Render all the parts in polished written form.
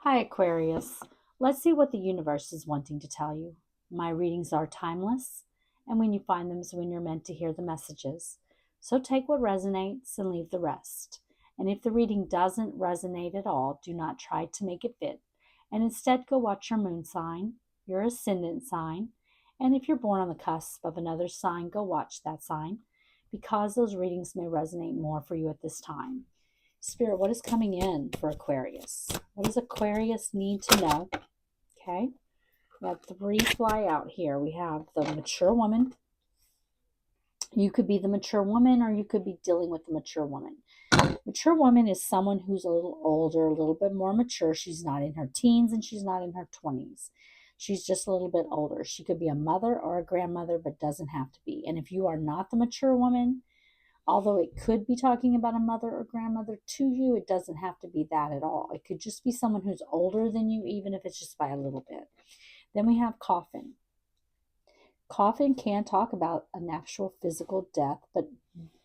Hi, Aquarius. Let's see what the universe is wanting to tell you. My readings are timeless, and when you find them is when you're meant to hear the messages. So take what resonates and leave the rest. And if the reading doesn't resonate at all, do not try to make it fit, and instead go watch your moon sign, your ascendant sign, and if you're born on the cusp of another sign, go watch that sign, because those readings may resonate more for you at this time. Spirit, what is coming in for Aquarius? What does Aquarius need to know? Okay. We have three fly out here. We have the mature woman. You could be the mature woman, or you could be dealing with the mature woman. Mature woman is someone who's a little older, a little bit more mature. She's not in her teens and she's not in her 20s. She's just a little bit older. She could be a mother or a grandmother, but doesn't have to be. And if you are not the mature woman, although it could be talking about a mother or grandmother to you, it doesn't have to be that at all. It could just be someone who's older than you, even if it's just by a little bit. Then we have coffin. Coffin can talk about an actual physical death, but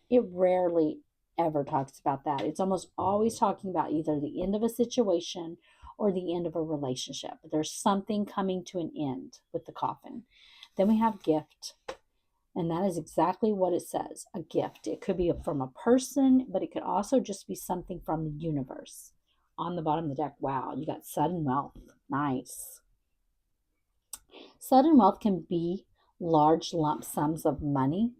it rarely ever talks about that. It's almost always talking about either the end of a situation or the end of a relationship. There's something coming to an end with the coffin. Then we have gift. And that is exactly what it says, a gift. It could be from a person, but it could also just be something from the universe. On the bottom of the deck, wow, you got sudden wealth. Nice. Sudden wealth can be large lump sums of money,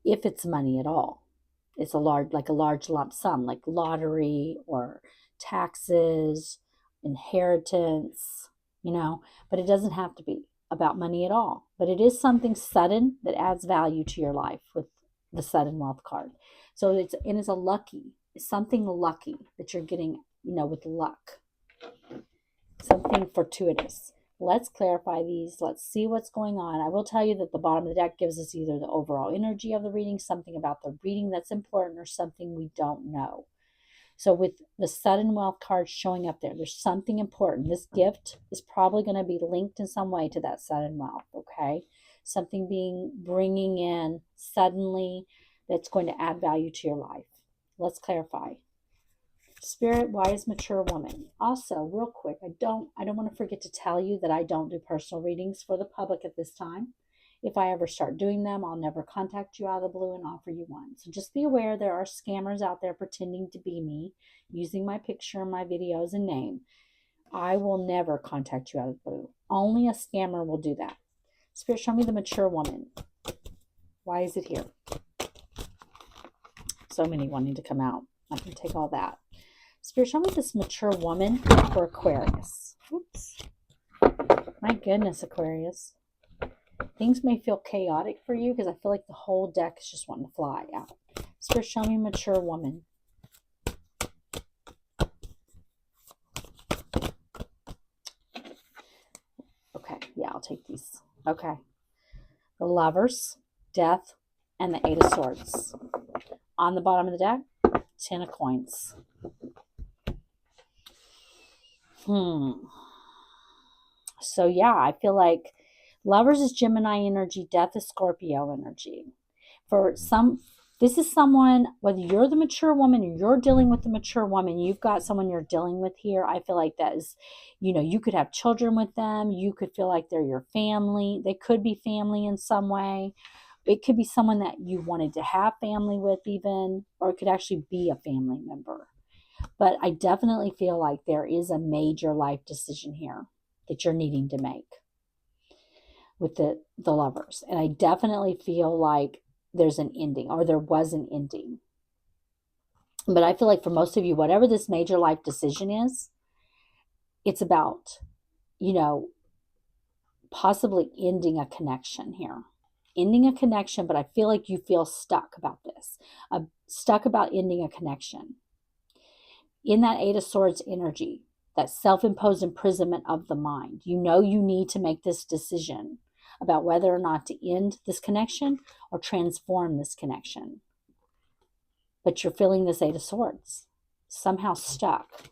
if it's money at all. It's like a large lump sum, like lottery or taxes, inheritance, but it doesn't have to be about money at all. But it is something sudden that adds value to your life with the sudden wealth card. So it's something lucky that you're getting, with luck, something fortuitous. Let's clarify these. Let's see what's going on. I will tell you that the bottom of the deck gives us either the overall energy of the reading, something about the reading that's important, or something we don't know. So with the sudden wealth card showing up there, there's something important. This gift is probably going to be linked in some way to that sudden wealth, okay? Something bringing in suddenly that's going to add value to your life. Let's clarify. Spirit, why is mature woman? Also, real quick, I don't want to forget to tell you that I don't do personal readings for the public at this time. If I ever start doing them, I'll never contact you out of the blue and offer you one. So just be aware there are scammers out there pretending to be me, using my picture, my videos, and name. I will never contact you out of the blue. Only a scammer will do that. Spirit, show me the mature woman. Why is it here? So many wanting to come out. I can take all that. Spirit, show me this mature woman for Aquarius. Oops. My goodness, Aquarius. Things may feel chaotic for you because I feel like the whole deck is just wanting to fly out. Spirit, show me mature woman. Okay, yeah, I'll take these. Okay. The Lovers, Death, and the Eight of Swords. On the bottom of the deck, 10 of Coins. So yeah, I feel like Lovers is Gemini energy, Death is Scorpio energy. This is someone, whether you're the mature woman or you're dealing with the mature woman, you've got someone you're dealing with here. I feel like that is, you could have children with them. You could feel like they're your family. They could be family in some way. It could be someone that you wanted to have family with even, or it could actually be a family member. But I definitely feel like there is a major life decision here that you're needing to make with the Lovers. And I definitely feel like there's an ending, or there was an ending. But I feel like for most of you, whatever this major life decision is, it's about, possibly ending a connection here. Ending a connection, but I feel like you feel stuck about this. Stuck about ending a connection. In that Eight of Swords energy, that self-imposed imprisonment of the mind, you need to make this decision about whether or not to end this connection or transform this connection. But you're feeling this Eight of Swords, somehow stuck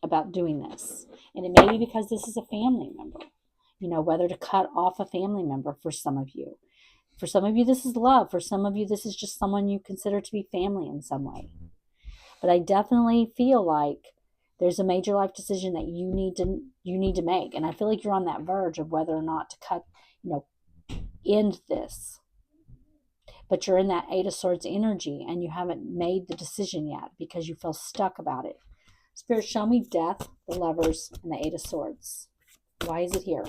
about doing this. And it may be because this is a family member, whether to cut off a family member for some of you. For some of you, this is love. For some of you, this is just someone you consider to be family in some way. But I definitely feel like There's a major life decision that you need to make. And I feel like you're on that verge of whether or not to end this. But you're in that Eight of Swords energy and you haven't made the decision yet because you feel stuck about it. Spirit, show me Death, the Lovers, and the Eight of Swords. Why is it here?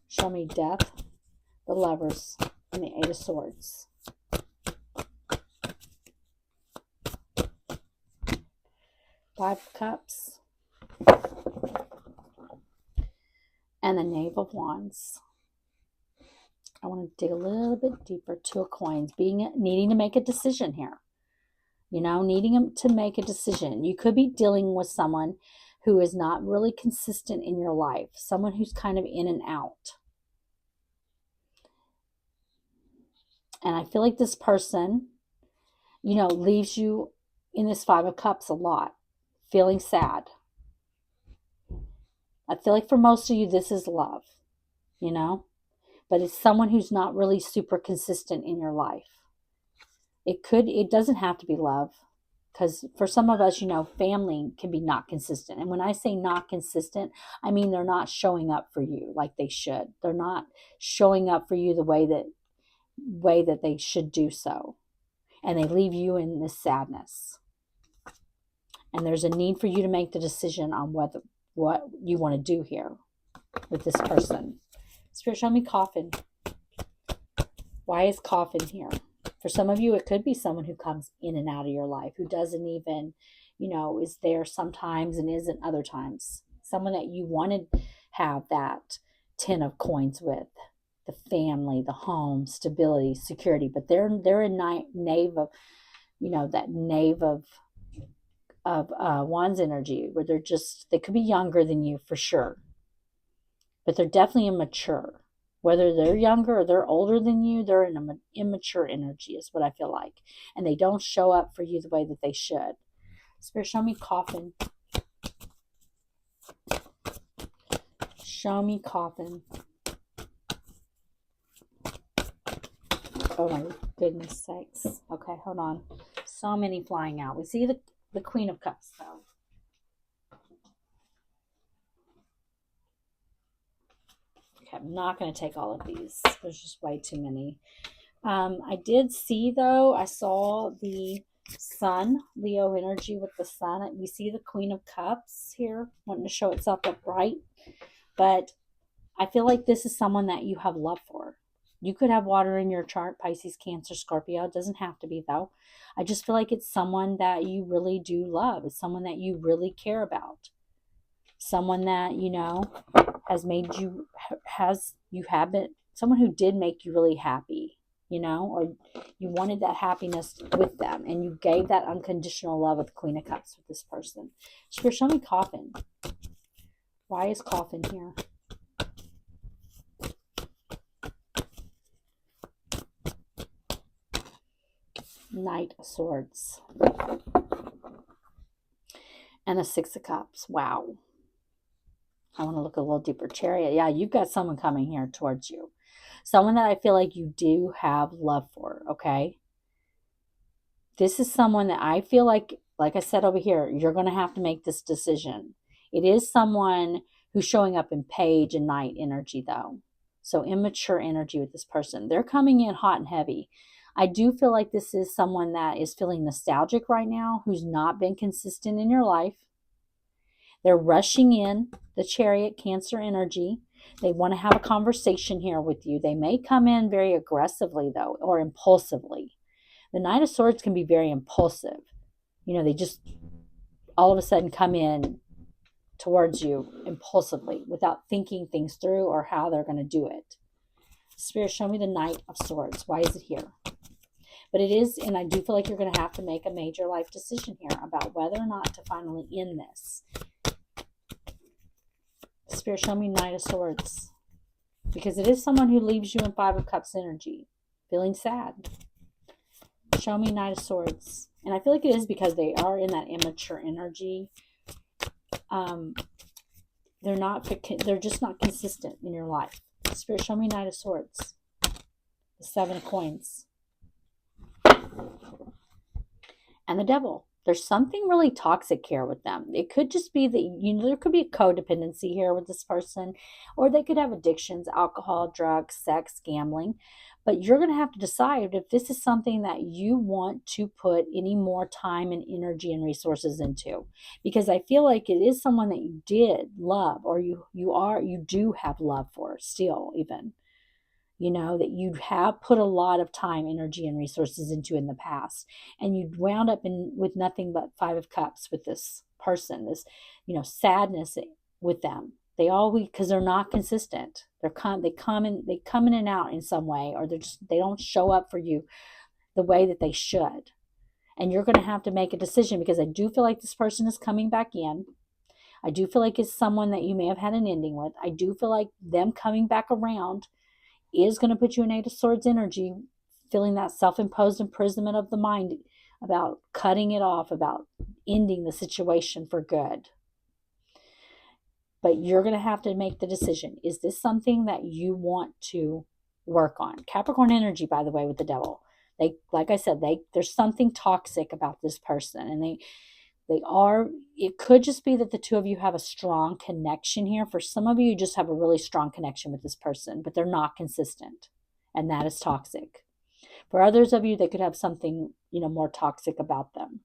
Show me Death, the Lovers, and the Eight of Swords. Five of Cups. And the Knave of Wands. I want to dig a little bit deeper. Two of Coins. Needing to make a decision here. Needing to make a decision. You could be dealing with someone who is not really consistent in your life. Someone who's kind of in and out. And I feel like this person, leaves you in this Five of Cups a lot. Feeling sad. I feel like for most of you, this is love, but it's someone who's not really super consistent in your life. It doesn't have to be love, because for some of us, family can be not consistent. And when I say not consistent, I mean they're not showing up for you like they should. They're not showing up for you the way that they should do so. And they leave you in this sadness. And there's a need for you to make the decision on what you want to do here with this person. Spirit, show me Coffin. Why is Coffin here? For some of you, it could be someone who comes in and out of your life, who doesn't even, is there sometimes and isn't other times. Someone that you wanted to have that 10 of Coins with. The family, the home, stability, security. But they're a knave of, that knave of Wands energy, where they could be younger than you for sure, but they're definitely immature. Whether they're younger or they're older than you, they're in an immature energy is what I feel like, and they don't show up for you the way that they should. Spirit, show me Coffin. Show me Coffin. Oh my goodness sakes. Okay, hold on. So many flying out. We see the Queen of Cups, though. Okay, I'm not going to take all of these. There's just way too many. I did see, though, I saw the Sun, Leo energy with the Sun. We see the Queen of Cups here, wanting to show itself upright. But I feel like this is someone that you have love for. You could have water in your chart, Pisces, Cancer, Scorpio. It doesn't have to be, though. I just feel like it's someone that you really do love. It's someone that you really care about. Someone that, has made you, someone who did make you really happy, or you wanted that happiness with them, and you gave that unconditional love with the Queen of Cups with this person. Spirit, show me Coffin. Why is Coffin here? Knight of Swords. And the Six of Cups. Wow. I want to look a little deeper. Chariot. Yeah, you've got someone coming here towards you. Someone that I feel like you do have love for, okay? This is someone that I feel like I said over here, you're going to have to make this decision. It is someone who's showing up in Page and Knight energy, though. So immature energy with this person. They're coming in hot and heavy. I do feel like this is someone that is feeling nostalgic right now, who's not been consistent in your life. They're rushing in, the Chariot, Cancer energy. They want to have a conversation here with you. They may come in very aggressively, though, or impulsively. The Knight of Swords can be very impulsive. They just all of a sudden come in towards you impulsively without thinking things through or how they're going to do it. Spirit, show me the Knight of Swords. Why is it here? But it is, and I do feel like you're going to have to make a major life decision here about whether or not to finally end this. Spirit, show me Knight of Swords. Because it is someone who leaves you in Five of Cups energy, feeling sad. Show me Knight of Swords. And I feel like it is because they are in that immature energy. They're just not consistent in your life. Spirit, show me Knight of Swords. The Seven of Coins. and the devil. There's something really toxic here with them. It could just be that, there could be a codependency here with this person, or they could have addictions, alcohol, drugs, sex, gambling. But you're going to have to decide if this is something that you want to put any more time and energy and resources into. Because I feel like it is someone that you did love, or you do have love for still, even, that you have put a lot of time, energy, and resources into in the past, and you wound up with nothing but Five of Cups with this person, this, sadness with them. They always, because they're not consistent. They come in and out in some way, or they don't show up for you the way that they should. And you're going to have to make a decision, because I do feel like this person is coming back in. I do feel like it's someone that you may have had an ending with. I do feel like them coming back around is going to put you in Eight of Swords energy, feeling that self-imposed imprisonment of the mind, about cutting it off, about ending the situation for good. But you're going to have to make the decision. Is this something that you want to work on? Capricorn energy, by the way, with the devil. Like I said, there's something toxic about this person, and it could just be that the two of you have a strong connection here. For some of you, you just have a really strong connection with this person, but they're not consistent, and that is toxic. For others of you, they could have something, more toxic about them.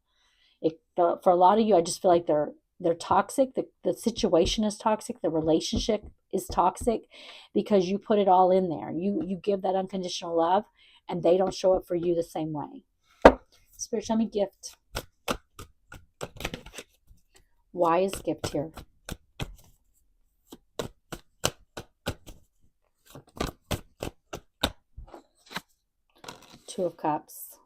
For a lot of you, I just feel like they're toxic. The situation is toxic. The relationship is toxic, because you put it all in there. You give that unconditional love, and they don't show up for you the same way. Spirit, show me gift. Why is gift here? Two of Cups.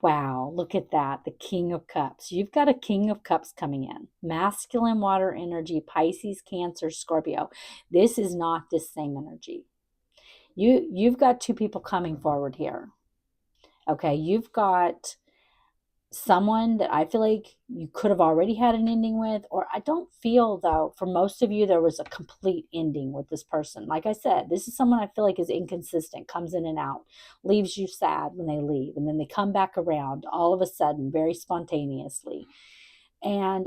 Wow, look at that. The King of Cups. You've got a King of Cups coming in. Masculine water energy, Pisces, Cancer, Scorpio. This is not this same energy. You've got two people coming forward here. Okay, you've got someone that I feel like you could have already had an ending with, or I don't feel, though, for most of you, there was a complete ending with this person. Like I said, this is someone I feel like is inconsistent, comes in and out, leaves you sad when they leave, and then they come back around all of a sudden, very spontaneously. And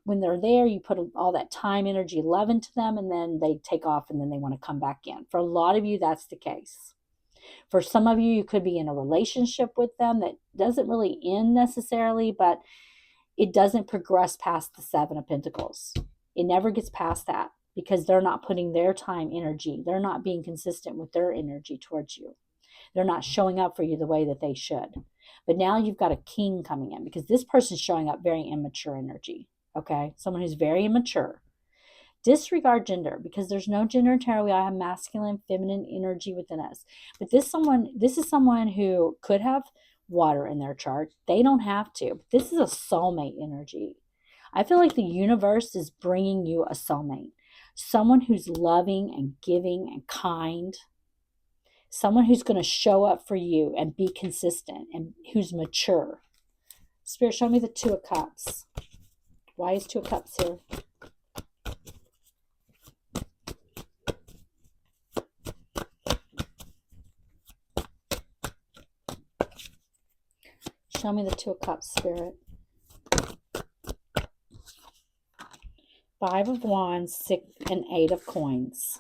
when they're there, you put all that time, energy, love into them, and then they take off, and then they want to come back in. For a lot of you, that's the case. For some of you, you could be in a relationship with them that doesn't really end necessarily, but it doesn't progress past the Seven of Pentacles. It never gets past that, because they're not putting their time, energy. They're not being consistent with their energy towards you. They're not showing up for you the way that they should. But now you've got a king coming in, because this person's showing up very immature energy. Okay? Someone who's very immature. Disregard gender, because there's no gender in tarot. We all have masculine, feminine energy within us. But this is someone who could have water in their chart. They don't have to. This is a soulmate energy. I feel like the universe is bringing you a soulmate. Someone who's loving and giving and kind. Someone who's going to show up for you and be consistent, and who's mature. Spirit, show me the Two of Cups. Why is Two of Cups here? Show me the Two of Cups, Spirit. Five of Wands, Six, and Eight of Coins.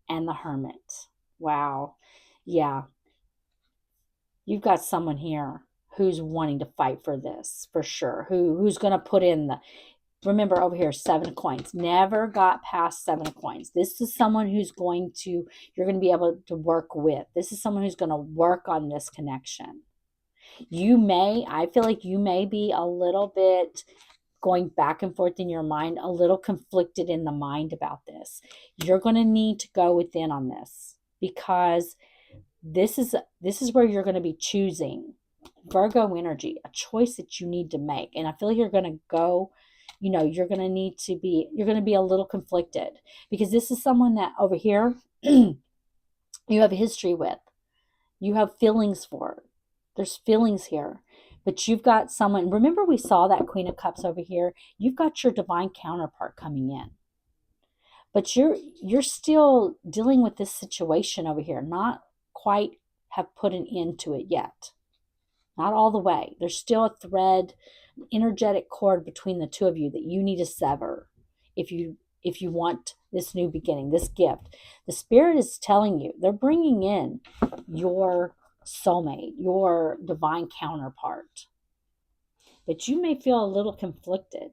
And the Hermit. Wow. Yeah. You've got someone here who's wanting to fight for this, for sure. Who's going to put in remember over here, Seven of Coins. Never got past Seven of Coins. This is someone you're going to be able to work with. This is someone who's going to work on this connection. I feel like you may be a little bit going back and forth in your mind, a little conflicted in the mind about this. You're going to need to go within on this, because this is where you're going to be choosing. Virgo energy, a choice that you need to make. And I feel like you're going to go, you're going to be a little conflicted, because this is someone that over here you have a history with. You have feelings for. There's feelings here. But you've got someone, remember we saw that Queen of Cups over here? You've got your divine counterpart coming in. But you're still dealing with this situation over here, not quite have put an end to it yet. Not all the way. There's still a thread, an energetic cord between the two of you that you need to sever if you want this new beginning, this gift. The spirit is telling you, they're bringing in your soulmate, your divine counterpart. But you may feel a little conflicted.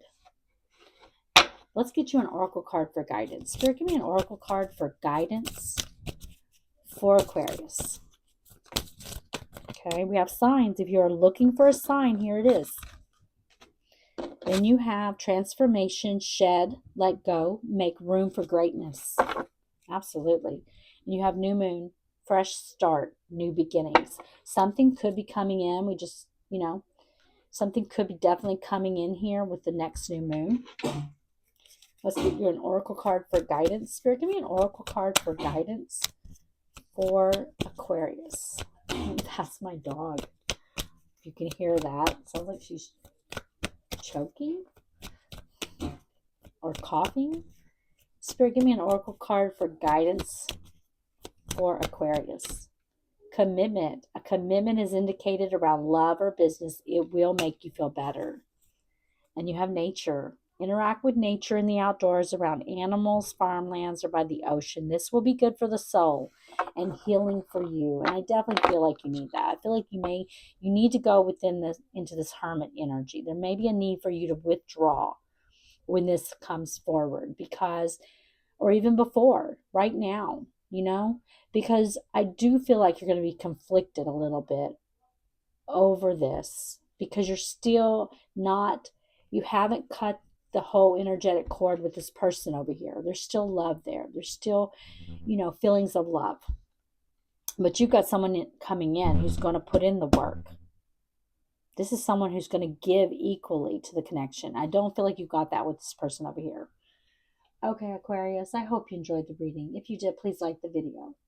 Let's get you an oracle card for guidance. Spirit, give me an oracle card for guidance for Aquarius. Okay, we have signs. If you're looking for a sign, here it is. Then you have transformation, shed, let go, make room for greatness. Absolutely. And you have new moon, fresh start, new beginnings. Something could be coming in. We just, something could be definitely coming in here with the next new moon. Let's get you an oracle card for guidance. Spirit, give me an oracle card for guidance for Aquarius. That's my dog. If you can hear that, it sounds like she's choking or coughing. Spirit, give me an oracle card for guidance for Aquarius. Commitment. A commitment is indicated around love or business. It will make you feel better. And you have nature. Interact with nature in the outdoors, around animals, farmlands, or by the ocean. This will be good for the soul and healing for you. And I definitely feel like you need that. I feel like you need to go into this hermit energy. There may be a need for you to withdraw when this comes forward, or even before, right now, because I do feel like you're going to be conflicted a little bit over this, because you're still you haven't cut the whole energetic cord with this person over here. There's still love there. There's still, feelings of love. But you've got someone coming in who's going to put in the work. This is someone who's going to give equally to the connection. I don't feel like you got that with this person over here. Okay, Aquarius, I hope you enjoyed the reading. If you did, please like the video.